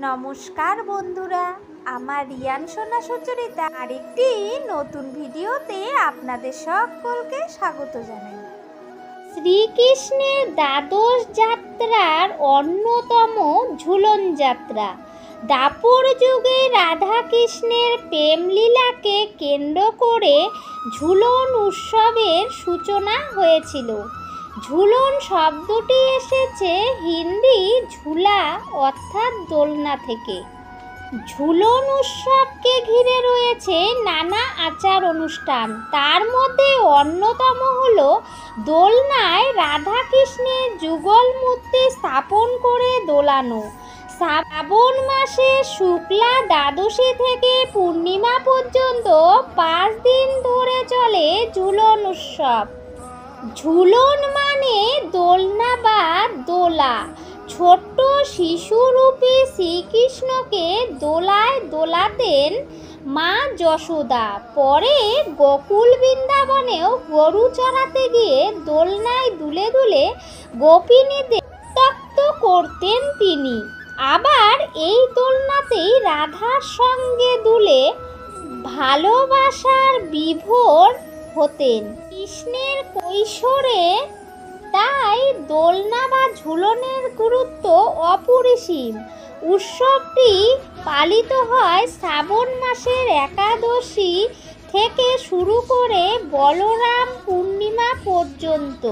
নমস্কার বন্ধুরা, আমার রিয়ান সোনা সুচরিতা আরেকটি নতুন ভিডিওতে আপনাদের সকলকে স্বাগত জানাই। শ্রীকৃষ্ণের দ্বাদশ যাত্রার অন্যতম ঝুলন যাত্রা। দাপর যুগে রাধাকৃষ্ণের প্রেমলীলাকে কেন্দ্র করে ঝুলন উৎসবের সূচনা হয়েছিল। ঝুলন শব্দটি এসেছে হিন্দি ঝুলা অর্থাৎ দোলনা থেকে। ঝুলন উৎসবকে ঘিরে রয়েছে নানা আচার অনুষ্ঠান। তার মধ্যে অন্যতম হল দোলনায় রাধাকৃষ্ণের যুগল মূর্তি স্থাপন করে দোলানো। শ্রাবণ মাসে শুক্লা দ্বাদশী থেকে পূর্ণিমা পর্যন্ত 5 দিন ধরে চলে ঝুলন উৎসব। ঝুলন মানে দোলনা বা দোলা। ছোট্ট শিশুরূপী শ্রীকৃষ্ণকে দোলায় দোলাতেন মা যশোদা। পরে গোকুল বৃন্দাবনেও গরু চড়াতে গিয়ে দোলনায় দুলে দুলে গোপিনীদের তক্ত করতেন তিনি। আবার এই দোলনাতেই রাধার সঙ্গে দুলে ভালোবাসার বিভোর হতেন কৃষ্ণের কৈশোরে। তাই দোলনা বা ঝুলনের গুরুত্ব অপরিসীম। উৎসবটি পালিত হয় শ্রাবণ মাসের একাদশী থেকে শুরু করে বলরাম পূর্ণিমা পর্যন্ত।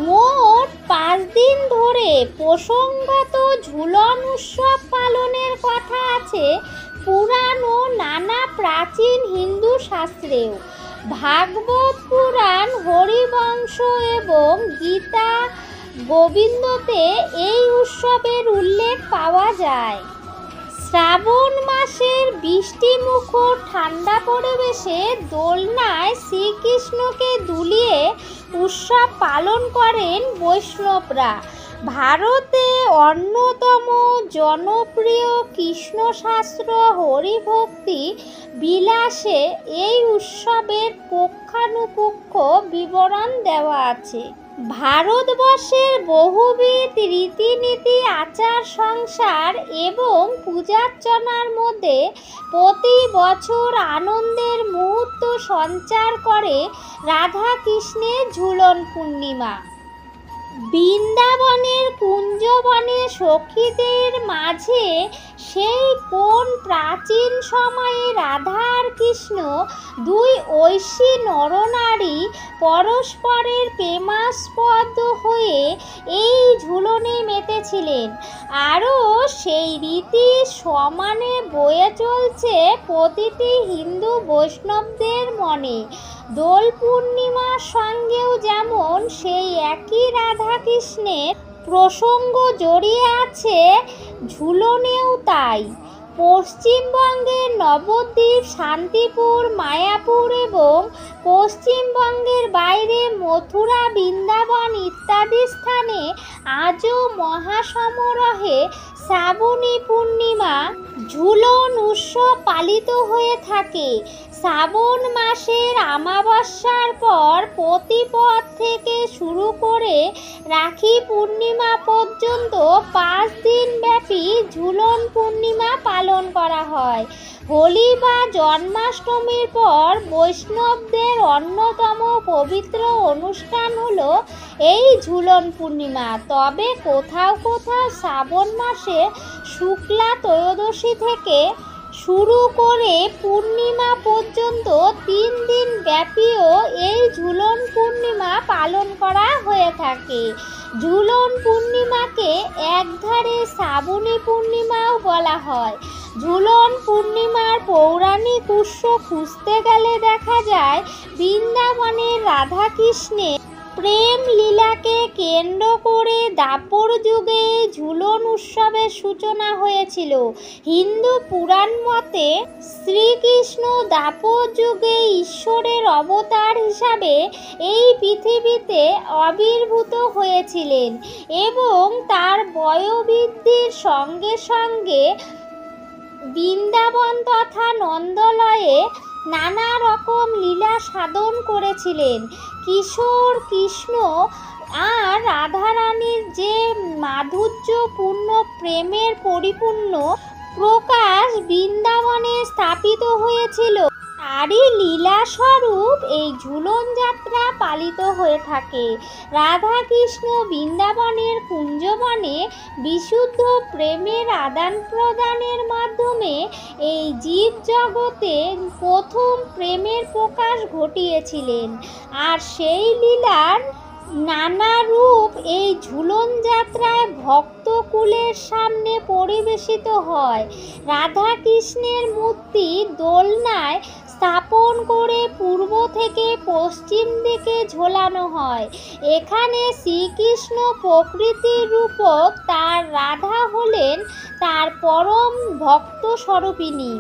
মোট 5 দিন ধরে প্রসঙ্গত ঝুলন উৎসব পালনের কথা আছে পুরাণ ও নানা প্রাচীন হিন্দু শাস্ত্রেও। ভাগবত পুরাণ, হরিবংশ এবং গীতা গোবিন্দতে এই উৎসবের উল্লেখ পাওয়া যায়। শ্রাবণ মাসের বৃষ্টিমুখর ঠান্ডা পরিবেশে দোলনায় শ্রীকৃষ্ণকে দুলিয়ে উৎসব পালন করেন বৈষ্ণবরা। ভারতে অন্যতম জনপ্রিয় কৃষ্ণশাস্ত্র হরিভক্তি বিলাসে এই উৎসবের পুঙ্খানুপুঙ্খ বিবরণ দেওয়া আছে। ভারতবর্ষের বহুবিধ রীতিনীতি, আচার সংসার এবং পূজার্চনার মধ্যে প্রতি বছর আনন্দের মুহূর্ত সঞ্চার করে রাধাকৃষ্ণের ঝুলন পূর্ণিমা। বৃন্দাবনের কুঞ্জবনে সখীদের মাঝে সেই কোন প্রাচীন সময়ে রাধা আর কৃষ্ণ দুই ঐশী নরনারী পরস্পরের প্রেমাস্পদ হয়ে এই ঝুলনে মেতেছিলেন। আরও সেই রীতি সমানে বয়ে চলছে প্রতিটি হিন্দু বৈষ্ণবদের মনে। দোল পূর্ণিমার সঙ্গেও যেমন সেই একই রাধাকৃষ্ণের প্রসঙ্গ জড়িয়ে আছে, ঝুলনেও তাই। পশ্চিমবঙ্গের নবদ্বীপ, শান্তিপুর, মায়াপুর এবং পশ্চিমবঙ্গের বাইরে মথুরা, বৃন্দাবন ইত্যাদি স্থানে আজও মহাসমারোহে শ্রাবণী পূর্ণিমা ঝুলন উৎসব পালিত হয়ে থাকে। শ্রাবণ মাসের অমাবস্যার পর প্রতিপদ থেকে শুরু করে রাখি পূর্ণিমা পর্যন্ত 5 দিন ব্যাপী ঝুলন পূর্ণিমা পালন করা হয়। হোলি বা জন্মাষ্টমীর পর বৈষ্ণবদের অন্যতম পবিত্র অনুষ্ঠান হলো এই ঝুলন পূর্ণিমা। তবে কোথাও কোথাও শ্রাবণ মাসে শুক্লা ত্রয়োদশী থেকে শুরু করে পূর্ণিমা পর্যন্ত 3 দিন ব্যাপীও এই ঝুলন পূর্ণিমা পালন করা হয়ে থাকে। ঝুলন পূর্ণিমাকে একধারে শ্রাবণী পূর্ণিমাও বলা হয়। ঝুলন পূর্ণিমার পৌরাণিক উৎস খুঁজতে গেলে দেখা যায় বৃন্দাবনের রাধাকৃষ্ণের প্রেম লীলাকে কেন্দ্র করে দাপর যুগে ঝুলন উৎসবের সূচনা হয়েছিল। হিন্দু পুরাণ মতে শ্রীকৃষ্ণ দাপর যুগে ঈশ্বরের অবতার হিসাবে এই পৃথিবীতে আবির্ভূত হয়েছিলেন এবং তার বয়োবৃদ্ধির সঙ্গে সঙ্গে বৃন্দাবন তথা নন্দলয়ে নানা রকম লীলা সাধন করেছিলেন। কিশোর কৃষ্ণ আর রাধারানীর যে মাধুর্যপূর্ণ প্রেমের পরিপূর্ণ প্রকাশ বৃন্দাবনে স্থাপিত হয়েছিল, তারই লীলাস্বরূপ এই ঝুলন যাত্রা পালিত হয়ে থাকে। রাধা কৃষ্ণ বৃন্দাবনের কুঞ্জবনে বিশুদ্ধ প্রেমের আদান প্রদানের মাধ্যমে এই জীব জগতে প্রথম প্রেমের প্রকাশ ঘটিয়েছিলেন। আর সেই লীলার নানা রূপ এই ঝুলন যাত্রায় ভক্তকুলের সামনে পরিবেশিত হয়। রাধা কৃষ্ণের মূর্তি দোলনায় স্থাপন করে পূর্ব থেকে পশ্চিম দিকে ঝোলানো হয়। এখানে শ্রীকৃষ্ণ প্রকৃতির রূপক, তার রাধা হলেন তার পরম ভক্ত স্বরূপিণী।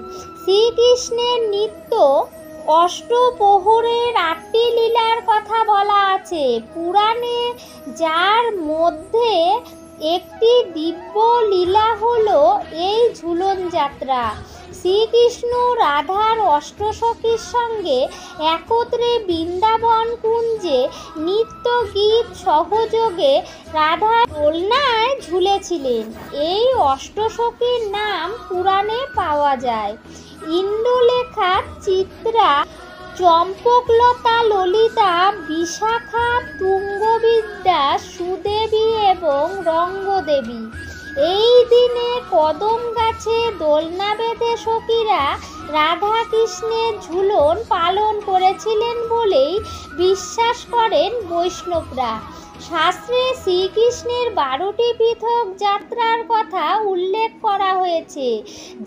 শ্রীকৃষ্ণের নিত্য অষ্টপ্রহরের 8টি লীলার কথা বলা আছে পুরাণে, যার মধ্যে একটি দিব্য লীলা হলো এই ঝুলন যাত্রা। শ্রীকৃষ্ণ রাধার অষ্টসখীর সঙ্গে একত্রে বৃন্দাবন কুঞ্জে নিত্য গীত সহযোগে রাধা দোলনায় ঝুলেছিলেন। এই অষ্টসখীর নাম পুরাণে পাওয়া যায়: ইন্দুলেখা, চিত্রা, চম্পকলতা, ললিতা, বিশাখা, তুঙ্গবিদ্যা, সুদেবী এবং রঙ্গদেবী। এই দিনে কদম গাছে দোলনা বেঁধে সখীরা রাধা কৃষ্ণের ঝুলন পালন করেছিলেন বলেই বিশ্বাস করেন বৈষ্ণবরা। শাস্ত্রে শ্রীকৃষ্ণের 12টি পৃথক যাত্রার কথা উল্লেখ করা হয়েছে,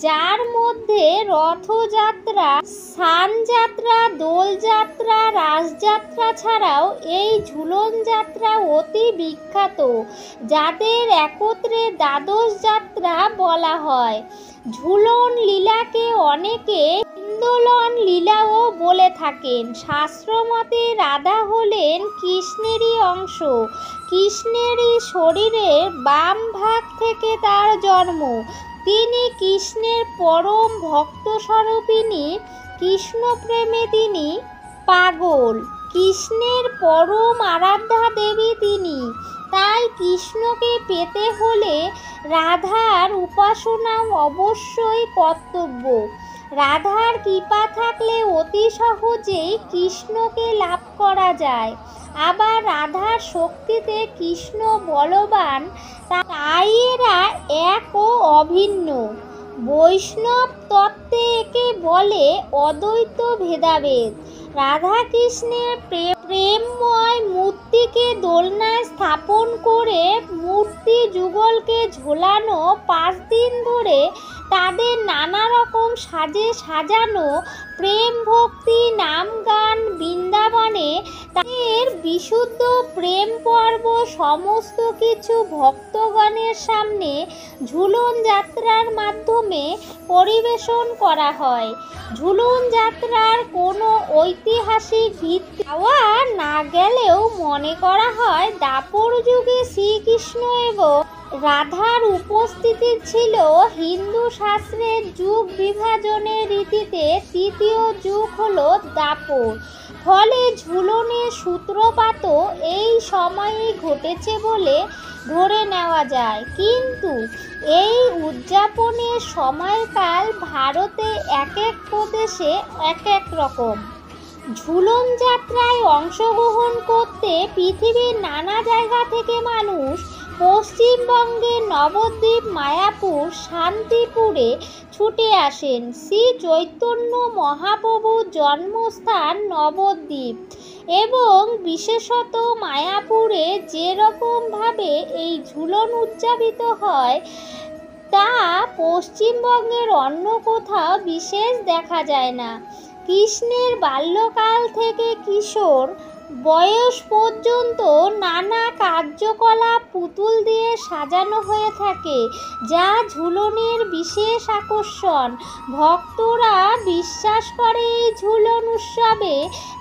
যার মধ্যে রথযাত্রা, স্নানযাত্রা, দোলযাত্রা, রাসযাত্রা ছাড়াও এই ঝুলন যাত্রা অতি বিখ্যাত, যাদের একত্রে দ্বাদশ যাত্রা বলা হয়। ঝুলন লীলাকে অনেকে ইন্দোলন লীলাও বলে থাকেন। শাস্ত্রমতে রাধা হলেন কৃষ্ণেরই অংশ। কৃষ্ণেরই শরীরের বাম ভাগ থেকে তার জন্ম। তিনি কৃষ্ণের পরম ভক্ত স্বরূপিণী। কৃষ্ণ প্রেমে তিনি পাগল। কৃষ্ণের পরম আরাধ্যা দেবী তিনি। তাই কৃষ্ণকে পেতে হলে রাধার উপাসনা অবশ্যই কর্তব্য। রাধার কৃপা থাকলে অতি সহজেই কৃষ্ণকে লাভ করা যায়। আবার রাধার শক্তিতে কৃষ্ণ বলবান, তাই এরা এক ও অভিন্ন। বৈষ্ণব তত্ত্বে একে বলে অদ্বৈত ভেদাভেদ। রাধা কৃষ্ণের প্রেমময় মূর্তিকে দোলনায় স্থাপন করে মূর্তি যুগলকে ঝোলানো 5 দিন ধরে তাদের নানা রকম সাজে সাজানো প্রেম ভক্তি নাম গান বৃন্দাবনে তাদের বিশুদ্ধ প্রেম পর্ব সমস্ত কিছু ভক্তগণের সামনে ঝুলন যাত্রার মাধ্যমে পরিবেশন করা হয়। ঝুলন যাত্রার কোনো ঐতিহাসিক ভিত্তি পাওয়া না গেলেও মনে করা হয় দ্বাপর যুগে শ্রীকৃষ্ণ এবং রাধার উপস্থিতি ছিল হিন্দু শাস্ত্রের যুগ বিভাজনের রীতিতে তৃতীয় যুগ হলো দ্বাপর। ফলে ঝুলনের সূত্রপাতও এই সময়েই ঘটেছে বলে ধরে নেওয়া যায়। কিন্তু এই উদযাপনের সময়কাল ভারতে এক এক প্রদেশে এক এক রকম। ঝুলন যাত্রায় অংশগ্রহণ করতে পৃথিবীর নানা জায়গা থেকে মানুষ পশ্চিমবঙ্গের নবদ্বীপ, মায়াপুর, শান্তিপুরে ছুটে আসেন। শ্রী চৈতন্য মহাপ্রভুর জন্মস্থান নবদ্বীপ এবং বিশেষত মায়াপুরে যেরকমভাবে এই ঝুলন উদযাপিত হয় তা পশ্চিমবঙ্গের অন্য কোথাও বিশেষ দেখা যায় না। কৃষ্ণের বাল্যকাল থেকে কিশোর বয়স পর্যন্ত নানা কার্যকলাপ পুতুল দিয়ে সাজানো হয়ে থাকে, যা ঝুলনের বিশেষ আকর্ষণ। ভক্তরা বিশ্বাস করে এই ঝুলন উৎসবে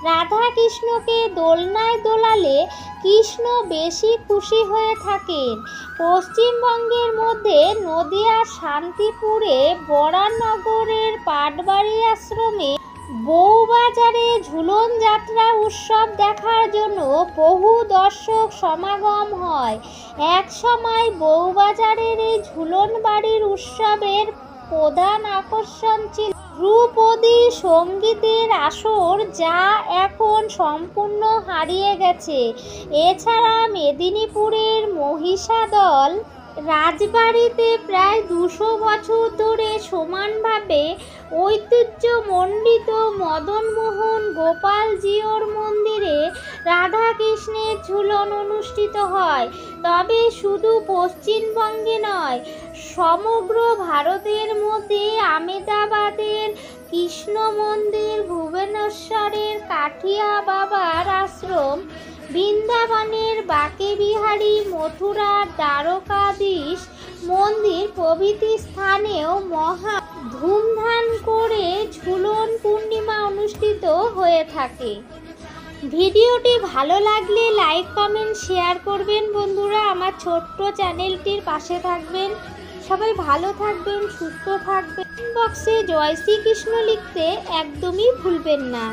রাধা কৃষ্ণকে দোলনায় দোলালে কৃষ্ণ বেশি খুশি হয়ে থাকেন। পশ্চিমবঙ্গের মধ্যে নদিয়ার শান্তিপুরে বরানগরের পাটবাড়ি আশ্রমে বউবাজারে ঝুলন যাত্রা উৎসব দেখার জন্য বহু দর্শক সমাগম হয়। এক সময় বউবাজারের এই ঝুলন বাড়ির উৎসবের প্রধান আকর্ষণ ছিল ধ্রুপদী সঙ্গীতের আসর, যা এখন সম্পূর্ণ হারিয়ে গেছে। এছাড়া মেদিনীপুরের মহিষাদল রাজবাড়িতে প্রায় 200 বছর ধরে সমানভাবে ঐতিহ্যমণ্ডিত মদনমোহন গোপালজিউর মন্দিরে রাধাকৃষ্ণের ঝুলন অনুষ্ঠিত হয়। তবে শুধু পশ্চিমবঙ্গে নয়, সমগ্র ভারতের মধ্যে আমেদাবাদের কৃষ্ণ মন্দির, ভুবনেশ্বরের কাঠিয়া বাবার আশ্রম, বৃন্দাবনের বাঁকে বিহারী, মথুরার দ্বারকাধীশ মন্দির প্রভৃতি স্থানেও মহা ধুমধাম করে ঝুলন পূর্ণিমা অনুষ্ঠিত হয়ে থাকে। ভিডিওটি ভালো লাগলে লাইক, কমেন্ট, শেয়ার করবেন। বন্ধুরা, আমার ছোট্ট চ্যানেলটির পাশে থাকবেন। সবাই ভালো থাকবেন, সুস্থ থাকবেন। বক্সে জয় শ্রীকৃষ্ণ লিখতে একদমই ভুলবেন না।